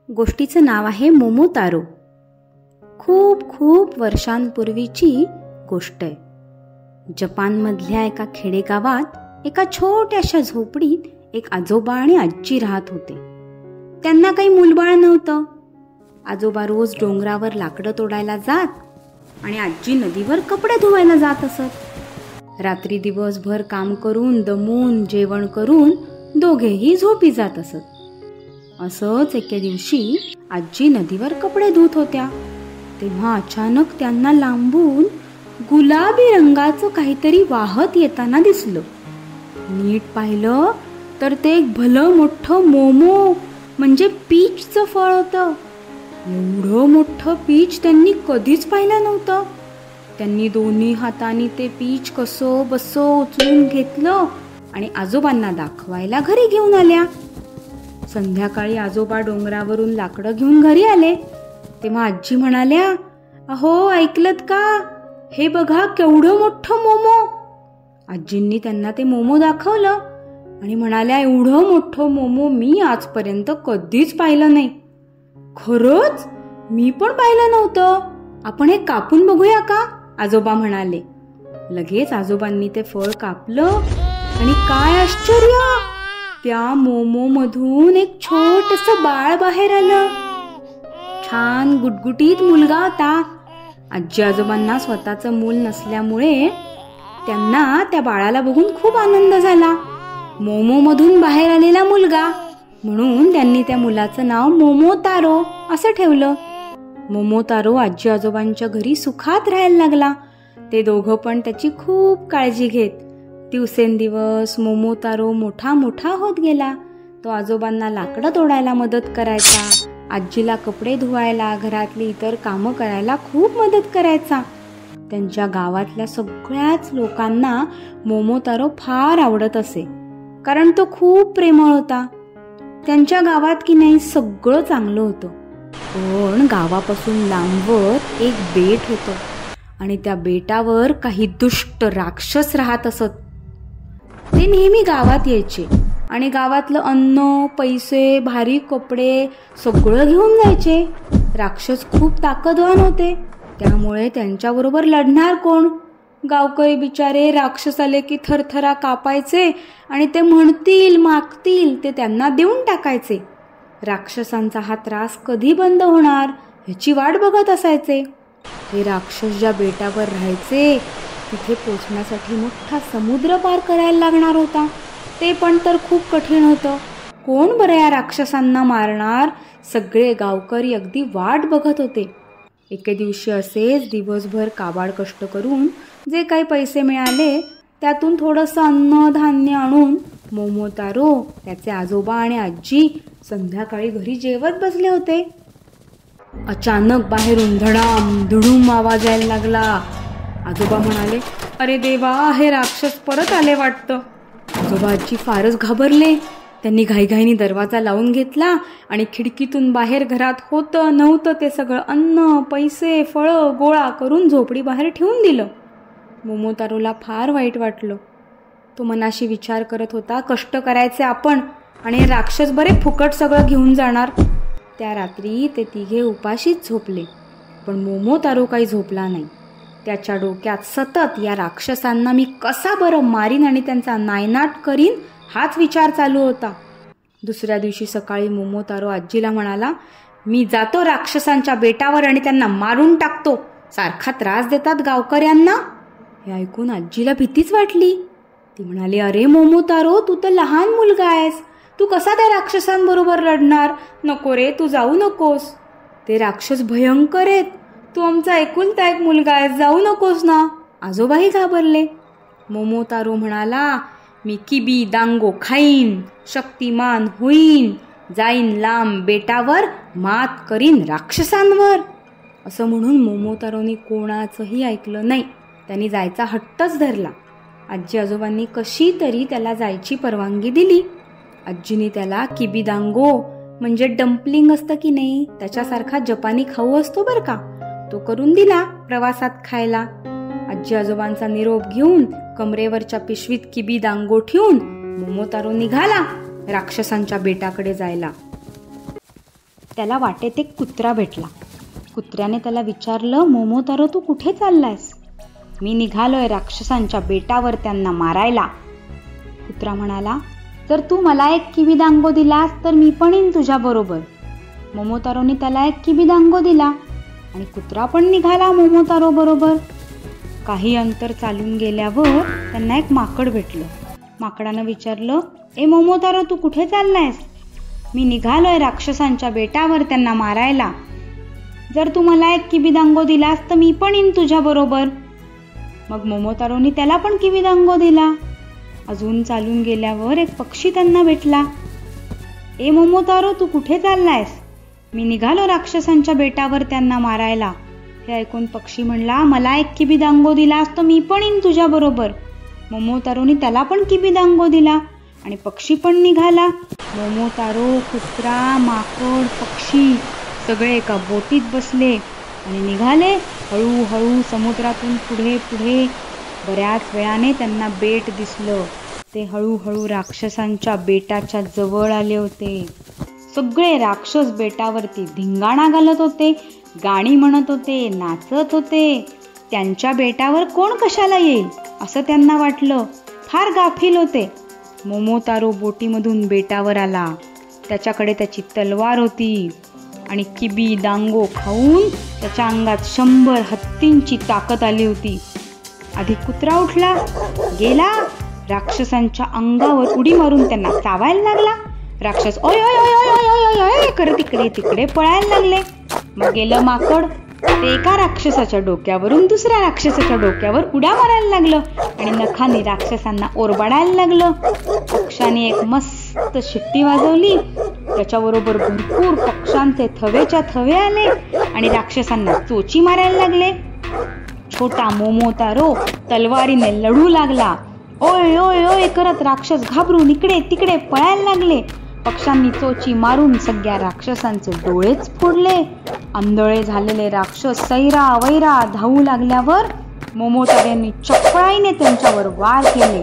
गोष्टीचं नाव आहे मोमोतारो. खूप खूप वर्षांपूर्वीची गोष्ट आहे. जपानमधल्या एका खेडेगावात एका छोट्याशा झोपडीत एक आजोबा आणि आजी राहत होते. त्यांना काही मूलबाळ नव्हतं. आजोबा रोज डोंगरावर लाकडं तोडायला जात आणि आजी नदीवर कपडे धुवायला जात असत. रात्री दिवसभर काम करून दमून जेवण करून दोघेही झोपी जात असत. असंच एके दिवशी आजी नदीवर कपडे धुत होत्या तेव्हा अचानक त्यांना लांबून गुलाबी रंगाचं काहीतरी वाहत येताना दिसलं. नीट पाहिलं तर ते एक भलं मोठं मोमो म्हणजे पीचचं फळ होतं. एवढं मोठं पीच त्यांनी कधीच पाहिलं नव्हतं. त्यांनी दोन्ही हातांनी ते पीच कसो बसो उचलून घेतलं आणि आजोबांना दाखवायला घरी घेऊन आल्या. संध्याकाळी आजोबा डोंगरावरून लाकडं घेऊन घरी आले तेव्हा आजी म्हणाल्या, अहो ऐकलत का, हे बघा केवढं मोठं मोमो. आजींनी त्यांना ते मोमो दाखवलं आणि म्हणाल्या, एवढं मोठं मोमो मी आजपर्यंत कधीच पाहिलं नाही. खरंच मी पण पाहिलं नव्हतं. आपण हे कापून बघूया का, आजोबा म्हणाले. लगेच आजोबांनी ते फळ कापलं आणि काय आश्चर्य, त्या मोमो मधून एक छोटंसं बाळ बाहेर आलं. छान गुटगुटीत मुलगा होता. आजी आजोबांना स्वतःचं मूल नसल्यामुळे त्यांना त्या बाळाला बघून खूप आनंद झाला. मोमो मधून बाहेर आलेला मुलगा म्हणून त्यांनी त्या मुलाचं नाव मोमोतारो असं ठेवलं. मोमोतारो आजी आजोबांच्या घरी सुखात राहायला लागला. ते दोघं पण त्याची खूप काळजी घेत. दिवसेंदिवस मोमोतारो मोठा मोठा होत गेला. तो आजोबांना लाकडं तोडायला मदत करायचा, आजीला कपडे धुवायला, घरातली इतर कामं करायला खूप मदत करायचा. त्यांच्या गावातल्या सगळ्याच लोकांना मोमोतारो फार आवडत असे, कारण तो खूप प्रेमळ होता. त्यांच्या गावात की नाही सगळं चांगलं होतं, पण गावापासून लांबवर एक बेट होतं आणि त्या बेटावर काही दुष्ट राक्षस राहत असत. ते नेहमी गावात यायचे आणि गावातलं अन्न, पैसे, भारी कपडे सगळं घेऊन जायचे. राक्षस खूप ताकदवान होते, त्यामुळे त्यांच्याबरोबर लढणार कोण. गावकरी बिचारे राक्षस आले की थरथरा कापायचे आणि ते म्हणतील मागतील ते त्यांना देऊन टाकायचे. राक्षसांचा हा त्रास कधी बंद होणार ह्याची वाट बघत असायचे. हे राक्षस ज्या बेटावर राहायचे तिथे पोचण्यासाठी मोठा समुद्र पार करायला लागणार होता. ते पण तर खूप कठीण होतं. कोण बरं या राक्षसांना मारणार. सगळे गावकरी अगदी वाट बघत होते. एके दिवशी असेच दिवसभर काबाड कष्ट करून जे काही पैसे मिळाले त्यातून थोडंसं अन्न धान्य आणून मोमोतारो, त्याचे आजोबा आणि आजी संध्याकाळी घरी जेवत बसले होते. अचानक बाहेरून धडाम धुडूम आवाज यायला लागला. आजोबा म्हणाले, अरे देवा, हे राक्षस परत आले वाटतं. आजोबा आजी फारच घाबरले. त्यांनी घाईघाईने दरवाजा लावून घेतला आणि खिडकीतून बाहेर घरात होतं नव्हतं ते सगळं अन्न, पैसे, फळं गोळा करून झोपडी बाहेर ठेवून दिलं. मोमोतारोला फार वाईट वाटलं. तो मनाशी विचार करत होता, कष्ट करायचे आपण आणि राक्षस बरे फुकट सगळं घेऊन जाणार. त्या रात्री ते तिघे उपाशीच झोपले, पण मोमोतारो काही झोपला नाही. त्याच्या डोक्यात सतत या राक्षसांना मी कसा बरं मारीन आणि त्यांचा नायनाट करीन हाच विचार चालू होता. दुसऱ्या दिवशी सकाळी मोमोतारो आजीला म्हणाला, मी जातो राक्षसांच्या बेटावर आणि त्यांना मारून टाकतो. सारखा त्रास देतात गावकऱ्यांना. हे ऐकून आजीला भीतीच वाटली. ती म्हणाली, अरे मोमोतारो, तू तर लहान मुलगा आहेस. तू कसा त्या राक्षसांबरोबर लढणार. नको रे, तू जाऊ नकोस. ते राक्षस भयंकर आहेत. तू आमचा एकुलता एक मुलगा आहेस, जाऊ नकोस ना. आजोबाही घाबरले. मोमोतारो म्हणाला, मी किबी दांगो खाईन, शक्तिमान होईन, जाईन लांब बेटावर, मात करीन राक्षसांवर. असं म्हणून मोमोतारोनी कोणाचंही ऐकलं नाही. त्यांनी जायचा हट्टच धरला. आजी आजोबांनी कशी तरी त्याला जायची परवानगी दिली. आजीने त्याला किबी दांगो म्हणजे डम्पलिंग असतं की नाही त्याच्यासारखा जपानी खाऊ असतो बरं का, तो करून दिला प्रवासात खायला. आजी आजोबांचा निरोप घेऊन कमरेवरच्या पिशवीत किबी दांगो ठेवून मोमोतारो निघाला राक्षसांच्या बेटाकडे जायला. त्याला वाटेत एक कुत्रा भेटला. कुत्र्याने त्याला विचारलं, मोमोतारो तू कुठे चाललायस? मी निघालोय राक्षसांच्या बेटावर त्यांना मारायला. कुत्रा म्हणाला, जर तू मला एक किविदांगो दिलास तर मी पण येईन तुझ्या बरोबर. मोमोतारोने त्याला एक किविदांगो दिला आणि कुत्रा पण निघाला मोमोतारो बरोबर. काही अंतर चालून गेल्यावर त्यांना एक माकड भेटलं. माकडानं विचारलं, ए मोमोतारो तू कुठे चाललायस? मी निघालोय राक्षसांच्या बेटावर त्यांना मारायला. जर तू मला एक किविदांगो दिलास तर मी पण येईन तुझ्या बरोबर. मग मोमोतारोने त्याला पण किविदांगो दिला. अजून चालून गेल्यावर एक पक्षी त्यांना भेटला. ए मोमोतारो तू कुठे चाललायस? मी निघालो राक्षसांच्या बेटावर त्यांना मारायला. हे ऐकून पक्षी म्हणला, मला एक किविदांगो दिलास तर मी पण येईन तुझ्या बरोबर. मोमोतारोने त्याला पण किविदांगो दिला आणि पक्षी पण निघाला. मोमोतारो, कुत्रा, माकड, पक्षी सगळे एका बोटीत बसले आणि निघाले हळूहळू समुद्रातून पुढे पुढे. बऱ्याच वेळाने त्यांना बेट दिसलं. ते हळूहळू राक्षसांच्या बेटाच्या जवळ आले होते. सगळे राक्षस बेटावरती धिंगाणा घालत होते, गाणी म्हणत होते, नाचत होते. त्यांच्या बेटावर कोण कशाला येईल असं त्यांना वाटलं. फार गाफील होते. मोमोतारो बोटीमधून बेटावर आला. त्याच्याकडे त्याची तलवार होती आणि किविदांगो खाऊन त्याच्या अंगात 100 हत्तींची ताकद आली होती. आधी कुत्रा उठला, गेला राक्षसांच्या अंगावर उडी मारून त्यांना चावायला लागला. राक्षस ओय ओय ओय ओय ओय ओय ओय करत इकडे तिकडे पळायला लागले. मग गेलं माकड, ते एका राक्षसाच्या डोक्यावरून दुसऱ्या राक्षसाच्या डोक्यावर उड्या मारायला लागलं आणि नखाने राक्षसांना ओरबाडायला लागलं. पक्षाने एक मस्त शिट्टी वाजवली. त्याच्याबरोबर भरपूर पक्ष्यांचे थवेच्या थवे आले आणि राक्षसांना चोची मारायला लागले. छोटा मोमोतारो तलवारीने लढू लागला. ओय ओय ओय करत राक्षस घाबरून इकडे तिकडे पळायला लागले. पक्ष्यांनी चोची मारून सगळ्या राक्षसांचे डोळेच फोडले. आंधळे झालेले राक्षस सैरा वैरा धावू लागल्यावर मोमोतारोने चपळाईने त्यांच्यावर वार केले.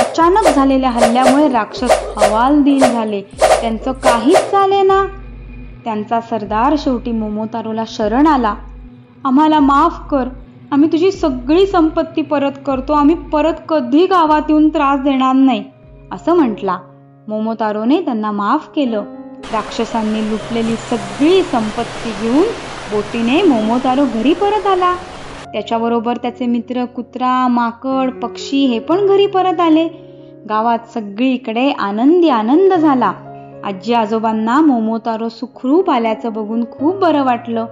अचानक झालेल्या हल्ल्यामुळे राक्षस हवालदिल झाले. त्यांचं काहीच झाले ना. त्यांचा सरदार शेवटी मोमोतारोला शरण आला. आम्हाला माफ कर, आम्ही तुझी सगळी संपत्ती परत करतो. आम्ही परत कधी गावात येऊन त्रास देणार नाही असं म्हटला. मोमोतारोने त्यांना माफ केलं. राक्षसांनी लुटलेली सगळी संपत्ती घेऊन बोटीने मोमोतारो घरी परत आला. त्याच्याबरोबर त्याचे मित्र कुत्रा, माकड, पक्षी हे पण घरी परत आले. गावात सगळीकडे आनंदी आनंद झाला. आजी आजोबांना मोमोतारो सुखरूप आल्याचं बघून खूप बरं वाटलं.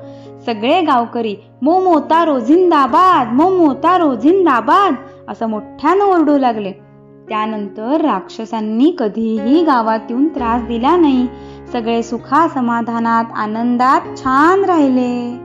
सगळे गावकरी मोमोतारो जिंदाबाद, मोमोतारो जिंदाबाद असं मोठ्यानं ओरडू लागले. त्यानंतर राक्षसांनी कधीही गावात येऊन त्रास दिला नाही. सगळे सुखा समाधानात आनंदात छान राहिले.